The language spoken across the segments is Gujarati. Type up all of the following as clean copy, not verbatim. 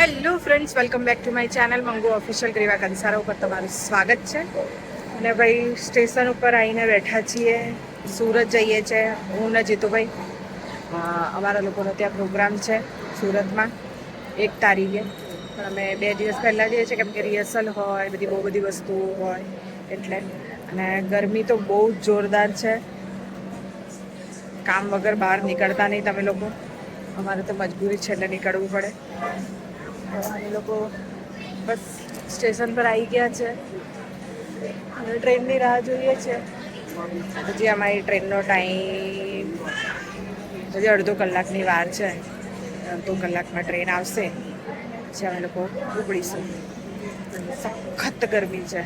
Hello friends, welcome back to my channel Mangu official Greeva Kansara ઉપર તમારું સ્વાગત છે. અને ભાઈ સ્ટેશન ઉપર આવીને બેઠા છીએ. સુરત જઈએ છીએ હું ને જીતુભાઈ. અમારા લોકોનો ત્યાં પ્રોગ્રામ છે સુરતમાં 1 તારીખે. પણ અમે 2 દિવસ પહેલાં જઈએ છીએ કેમ કે રિહર્સલ હોય, બહુ બધી વસ્તુઓ હોય એટલે. અને ગરમી તો બહુ જ જોરદાર છે. કામ વગર બહાર નીકળતા નહીં તમે લોકો. અમારે તો મજબૂરી છે એટલે નીકળવું પડે. અમે લોકો બસ સ્ટેશન પર આવી ગયા છે અને ટ્રેનની રાહ જોઈએ છે. હજી અમારી ટ્રેનનો ટાઈમ હજી અડધો કલાકની વાર છે. અડધો કલાકમાં ટ્રેન આવશે પછી અમે લોકો ઉપડીશું. સખત ગરમી છે.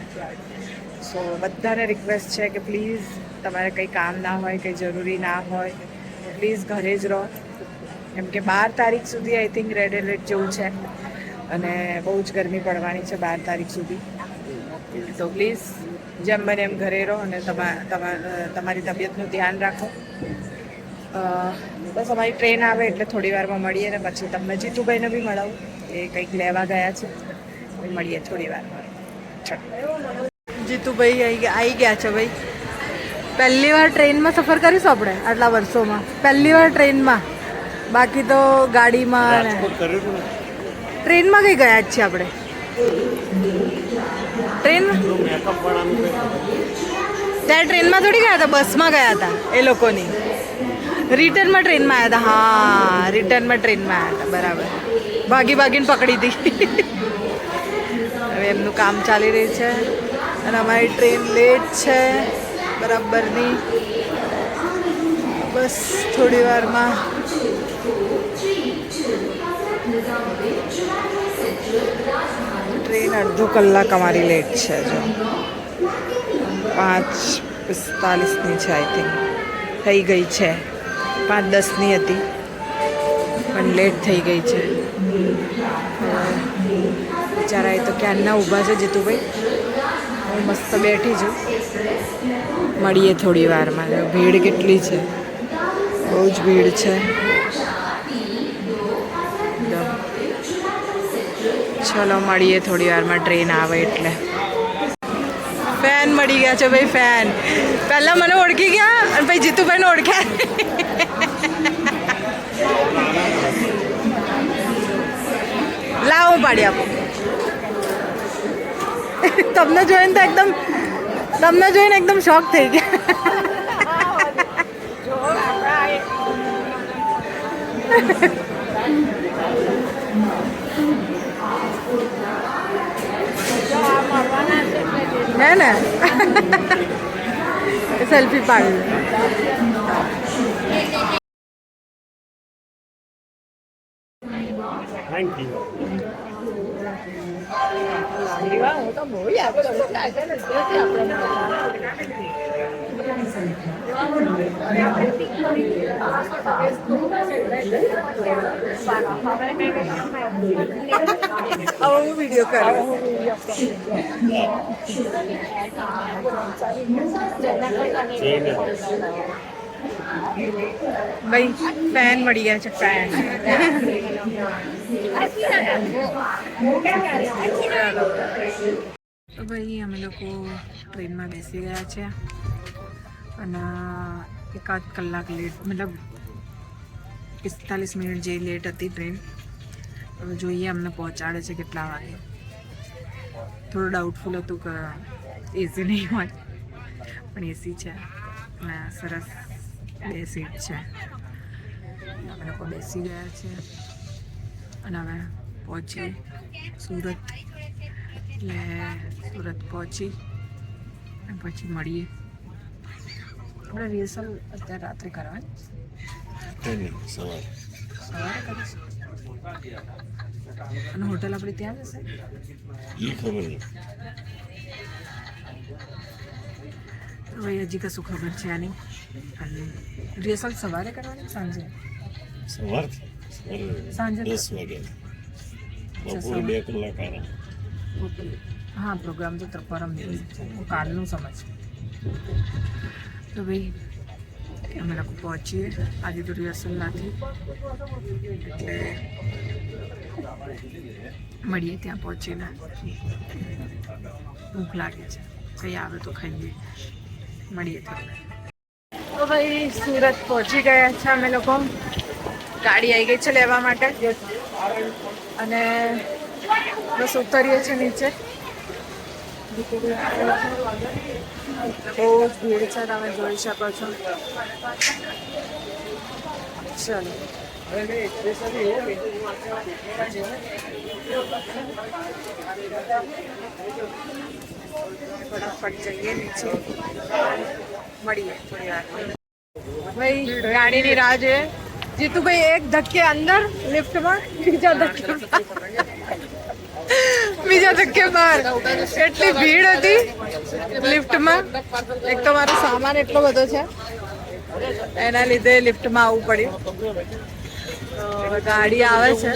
સો બધાને રિક્વેસ્ટ છે કે પ્લીઝ તમારે કંઈ કામ ના હોય, કંઈ જરૂરી ના હોય, પ્લીઝ ઘરે જ રહો. કેમ કે 12 તારીખ સુધી આઈ થિંક રેડ એલર્ટ જેવું છે અને બહુ જ ગરમી પડવાની છે 12 તારીખ સુધી. તો પ્લીઝ જેમ બને એમ ઘરે રહો અને તમારી તબિયતનું ધ્યાન રાખો. બસ અમારી ટ્રેન આવે એટલે થોડી વારમાં મળીએ ને પછી તમને જીતુભાઈને બી મળાવું. એ કંઈક લેવા ગયા છે, મળીએ થોડી વારમાં. જીતુભાઈ આવી ગયા છે ભાઈ. પહેલી વાર ટ્રેનમાં સફર કરીશું આપણે આટલા વર્ષોમાં. પહેલી વાર ટ્રેનમાં, બાકી તો ગાડીમાં. ટ્રેનમાં કઈ ગયા જ છીએ આપણે. ટ્રેનમાં ત્યાં ટ્રેનમાં થોડી ગયા હતા, બસમાં ગયા હતા એ લોકોની. રિટર્નમાં ટ્રેનમાં આવ્યા હતા. હા, રિટર્નમાં ટ્રેનમાં આવ્યા હતા, બરાબર. ભાગીને પકડી હતી. હવે એમનું કામ ચાલી રહ્યું છે અને અમારી ટ્રેન લેટ છે બરાબરની. બસ થોડી વારમાં ટ્રેન અડધો કલાક અમારી લેટ છે. જો 5:45ની છે આઈ થિંક. થઈ ગઈ છે. 5:10ની હતી પણ લેટ થઈ ગઈ છે. બિચારા એ તો ક્યારના ઊભા છે જીતુભાઈ. હું મસ્ત બેઠી છું. મળીએ થોડી વારમાં. ભીડ કેટલી છે, બહુ જ ભીડ છે. ચલો મળીએ થોડી વારમાં ટ્રેન આવે એટલે. ફેન મળી ગયા છે ભાઈ, ફેન. પહેલાં મને ઓળખી ગયા અને પછી જીતુભાઈને ઓળખ્યા. લાવ હું પાડી આપું. તમને જોઈને એકદમ શોખ થઈ ગયા. હે ને સેલ્ફી પાડી. Thank you. હું તો બહુ યાદ કરું. હું વિડીયો કરું. ભાઈ ફેન મળી ગયા છે, ફેન. તો ભાઈ અમે લોકો ટ્રેનમાં બેસી ગયા છે અને 1 કલાક લેટ, મતલબ 45 મિનિટ જે લેટ હતી ટ્રેન. હવે જોઈએ અમને પહોંચાડે છે કેટલા વાગે. થોડું ડાઉટફુલ હતું કે એસી નહીં હોય, પણ એસી છે અને સરસ 2 સીટ છે. અમે લોકો બેસી ગયા છે અને હવે પહોંચીએ સુરત. એટલે સુરત પહોંચી અને પછી મળીએ. આપણે રિહર્સલ અત્યારે રાત્રે કરવાની, સવારે કરીશું. અને હોટલ આપણે ત્યાં જશે. ભાઈ હજી કશું ખબર છે આની. અને રિહર્સલ સવારે કરવાની સાંજે? સાંજે 10 વાગે. બપોરે 2 કલાક આરામ. ઓકે. હા, પ્રોગ્રામ તો પરમ દિવસ છે, હું કાલનું સમજ. તો ભાઈ અમે લોકો પહોંચીએ. આજે તો રિહર્સલ નથી એટલે મળીએ ત્યાં પહોંચીને. ભૂખ લાગે છે, કંઈ આવે તો ખાઈએ. મળીએ થોડી. તો ભાઈ સુરત પહોંચી ગયા છે અમે લોકો. ગાડી આવી ગઈ છે લેવા માટે અને બસ ઉતરીએ છીએ નીચે. બહુ જ ભીડ છે, તમે જોઈ શકો છો. ચલો ફટાફટ જઈએ નીચે. મળીએ થોડી વાર. ભાઈ ગાડીની રાહ જોઈએ. જીતુભાઈ એક ધક્કે અંદર લિફ્ટમાં, બીજા ધક્કે બહાર. એટલી ભીડ હતી લિફ્ટમાં. એક તો મારો સામાન એટલો બધો છે, એના લીધે લિફ્ટમાં આવવું પડ્યું. તો ગાડી આવે છે.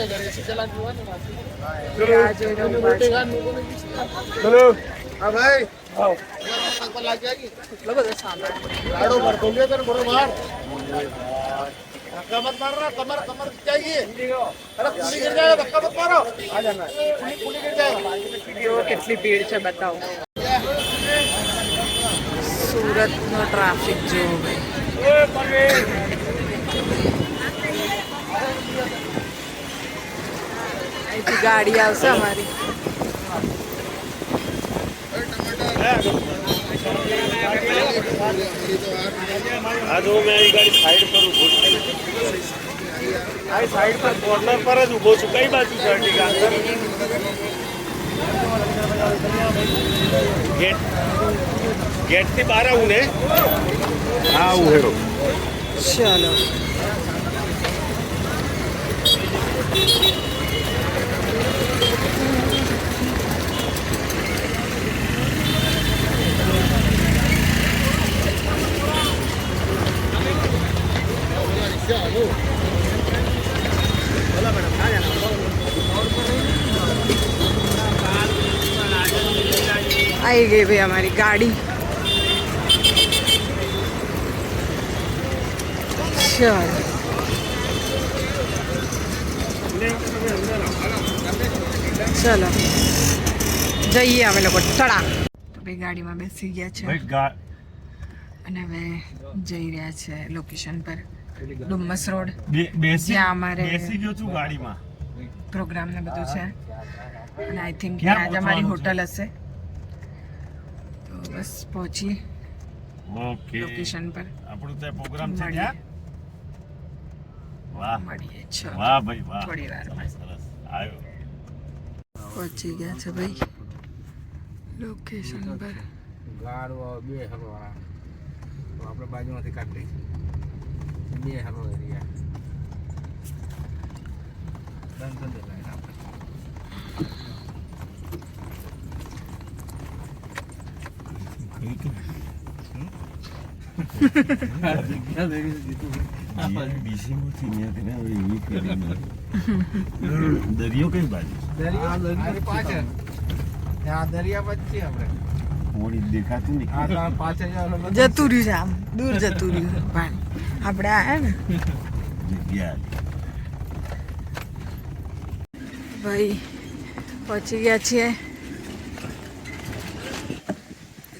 રાહ જોઈને ઊભા છે. એટલો બધો સામાન. धक्का मत मारना, कमर कमर चाहिए। अरे पुली गिर जाएगा, धक्का मत मारो। आ जाना है, पुली गिर जाएगा। જો કેટલી ભીડ છે બતાવો. સુરતનો ટ્રાફિક જોવો ભાઈ. અહીંથી ગાડી આવશે અમારી. हाँ तो मैं ये गाड़ी साइड पर उभो साइड पर कॉर्नर पर ज उभो છું. કઈ બાજુ છે અર્ટિગા? ગેટ થી બહાર આવું ને? હા આવું હેરો. ચલો आई गई भाई हमारी गाड़ी. चलो જઈએ અમે લોકો. ચડા. તો ભાઈ ગાડીમાં બેસી ગયા છે અને હવે જઈ રહ્યા છે લોકેશન પર, ડુમ્મસ રોડ. જ્યાં અમારે બેસી ગયો છું ગાડીમાં. પ્રોગ્રામ ને બધું છે અને આઈ થિંક ત્યાં જ અમારી હોટલ હશે. તો બસ પહોંચી ઓકે લોકેશન પર. આપણું ત્યાં પ્રોગ્રામ છે મળીએ. ત્યાં. વાહ મળીએ. ચલો વાહ ભાઈ વાહ. થોડી વારમાં સરસ આવ્યો. પહોંચી ગયા છે ભાઈ લોકેશન પર. ગાડો બે હલવાળા તો આપણે બાજુમાંથી કાઢી લઈશું. બે હલવા એરિયા બંધ કરી દેવાય આપણે. દરિયો કઈ બાજુ? દરિયા પાછળ ત્યાં દરિયા પછી આપણે થોડી દેખાતું નહીં. આ પાછળ જતું રહ્યું છે, આમ દૂર જતું રહ્યું પાણી. આપણે આયા ને જગ્યા ભાઈ પહોંચી ગયા છીએ.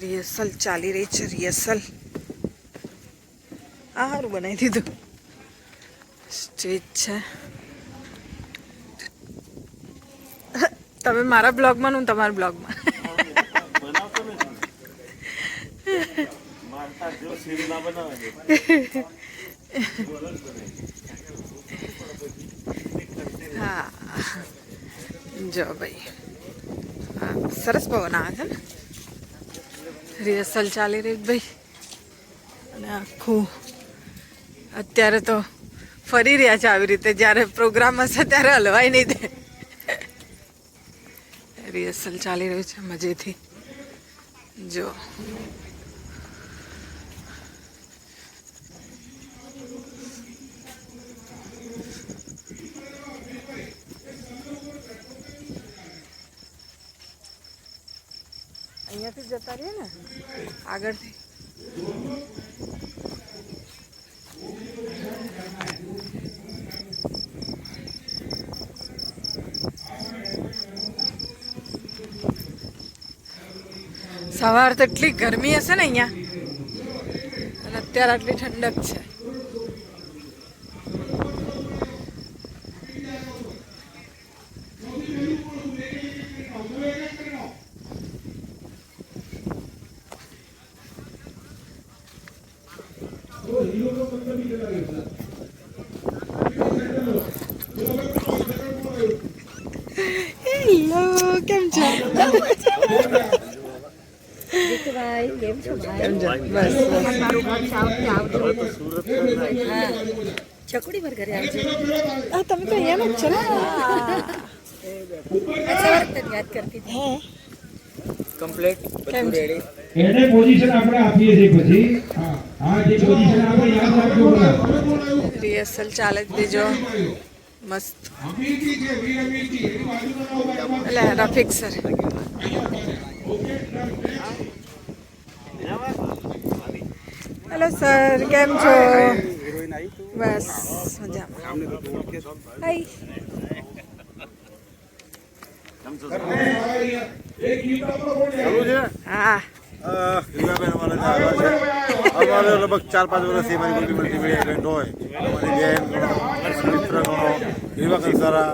રિહર્સલ ચાલી રહી છે. રિહર્સલ આ સારું બનાવી દીધું. સ્ટેજ છે. તમે મારા બ્લોગમાં હું તમારા બ્લોગમાં. હા જો ભાઈ હા સરસ પવન આવે છે ને. રિહર્સલ ચાલી રહી ભાઈ અને આખું અત્યારે તો ફરી રહ્યા છે આવી રીતે. જ્યારે પ્રોગ્રામ હશે ત્યારે હલવાય નહીં દે. રિહર્સલ ચાલી રહ્યું છે મજેથી. જો અહીંયાથી જતા રહીએ ને આગળથી. સવાર તો એટલી ગરમી હશે ને અહીંયા, અને અત્યારે આટલી ઠંડક છે. હેલો, કેમ છો? કેમ છો? બસ ચકુડી પર ઘરે આવજો. આ તમે તો અહીંયા જ છો ને? યાદ કરતી હતી. કેમ છો? એને પોઝિશન આપણે આપીએ છીએ પછી આ જે પોઝિશન આપણે યાદ રાખજો બધા. રિહર્સલ ચાલે જ દેજો મસ્ત. એટલે રફીક સર હેલો સર, કેમ છો? બસ મજામાં. હાય. હા, રીવાબેન અમારા ત્યાં આવ્યા છે. અમારે લગભગ 4-5 વર્ષથી અમારી મલ્ટીમીડિયા ઇવેન્ટ હોય. અમારી બેન મિત્ર રીવા કંસારા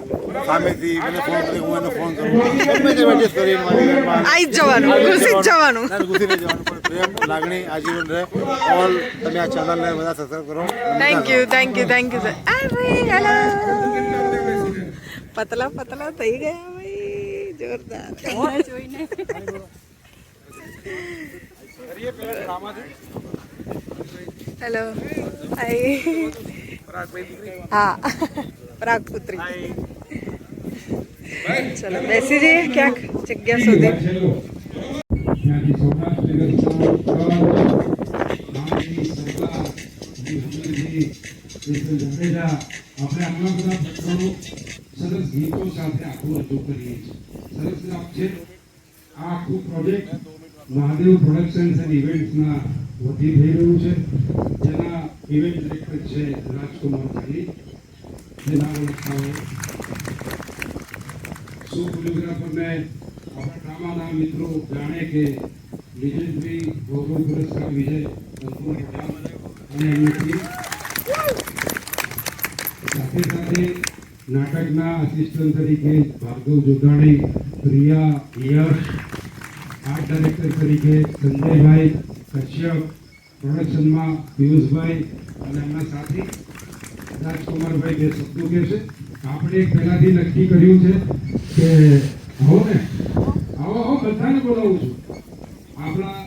સામેથી મને ફોન કરી, હું એને ફોન કરું, ગમે તે એડજસ્ટ કરીને મારી બેનમાં આઈ જ જવાનું, ઘૂસી જ જવાનું. ઘૂસી નહીં જવાનું, પણ પ્રેમ લાગણી આજીવન રહે. ઓલ તમે આ ચેનલને બધા સબસ્ક્રાઈબ કરો. Thank you sir. અરે હેલો, પતલા પતલા થઈ ગયા ભાઈ, જોરદાર. જોઈને હેલો, હાય. હા, પરાગ પુત્રી. ચલો બેસી જઈએ ક્યાંક જગ્યા સુધી. ત્યાંથી સૌરાષ્ટ્ર જાડેજા આપણે આટલા બધા પ્રકારો સરસ ગીતો સાથે આખું રજૂ કરીએ છીએ. સરસ લાભ છે. આ આખું પ્રોજેક્ટ મહાદેવ પ્રોડક્શન્સ એન્ડ ઇવેન્ટ્સના વતી થઈ રહ્યું છે, જેના ઇવેન્ટ ડિરેક્ટર છે રાજકુમાર ભાઈ. જેના ઓળખતા હોય શું કોરિયોગ્રાફરને આપણા ડ્રામાના મિત્રો જાણે કે વિજયભાઈ ગૌરવ પુરસ્કાર વિજય અંકુર પટેલ અને એમની ટીમ, સાથે સાથે નાટકના આસિસ્ટન્ટ તરીકે ભાર્ગવ જોધાણી, પ્રિયા, યશ, આર્ટ ડાયરેક્ટર તરીકે સંજયભાઈ કશ્યપ, પ્રોડક્શનમાં પિયુષભાઈ અને એમના સાથી રાજકુમારભાઈ બે શબ્દો કહેશે. આપણે એક પહેલાથી નક્કી કર્યું છે કે આવો ને આવો બધાને બોલાવું છું. આપણા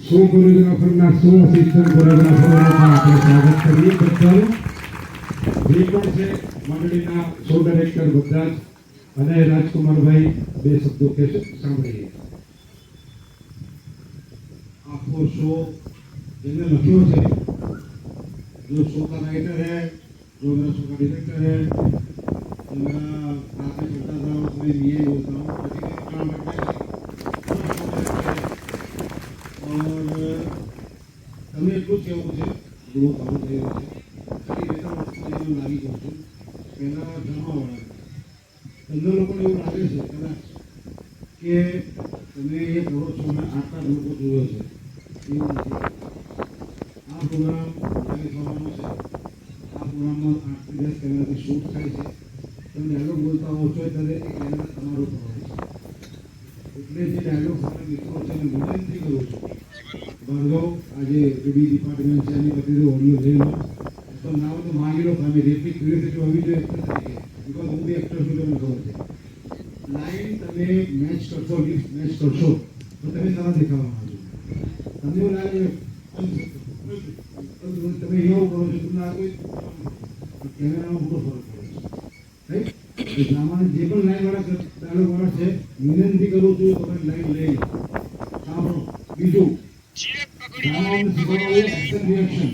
શો કોરિયોગ્રાફરના શો અસિસ્ટન્ટ કોરિયોગ્રાફરોનું આપણે સ્વાગત કરીએ બધાનું. જે પણ છે મંડળીના શો ડાયરેક્ટર બધા જ, અને રાજકુમારભાઈ બે શબ્દો કહેશે, સાંભળીએ. आपको शो जिन्हें लख्यो है, जो शो का राइटर है, जो मेरा शो का डायरेक्टर है, जो मेरा साथ में करता था उसमें ये बोलता हूँ काम करते हैं और તમે એટલું જ કહેવું છે બહુ સારું થઈ રહ્યું છે. ખાલી 2-3 વર્ષમાં એવું લાગી ગયું છું. પહેલાં ડ્રામાવાળા તમને લોકોને એવું લાગે છે કદાચ કે તમે એ કરો છો અને આટલા જ લોકો જુએ છે. એવું નથી. આ પ્રોગ્રામ લાગે થવાનો છે. આ પ્રોગ્રામમાં 8-10 કેમેરાથી શૂટ થાય છે. તમે ડાયલોગ બોલતા હો છો ત્યારે એ કેમેરા તમારો પર હોય છે. એટલે જે ડાયલોગ સાથે મિત્રો છે એને વિનંતી કરું છું, ભાર્ગવ આજે બી ડિપાર્ટમેન્ટ છે એની બધી ઓડિયો લઈ લો, તો નામ તો માંગી લો તમે જેટલી ક્યુરિયોસિટી હોવી જોઈએ એક્ટર તરીકે, બિકોઝ હું બી એક્ટર છું તમને ખબર છે. લાઈન તમે મેચ કરશો, લિફ્ટ મેચ કરશો તો તમે સારા દેખાવાના છો. તમને એવું લાગે તમે એવું કરો છો, તમને આ કોઈ કેમેરામાં મોટો ફરક પડે છે, રાઈટ? ડ્રામાને જે પણ લાઈનવાળા ડાયલોગવાળા છે વિનંતી કરું છું તમે લાઈન લઈ લો. સાંભળો. બીજું ડ્રામાનું શીખવાડવું એક્શન રિએક્શન.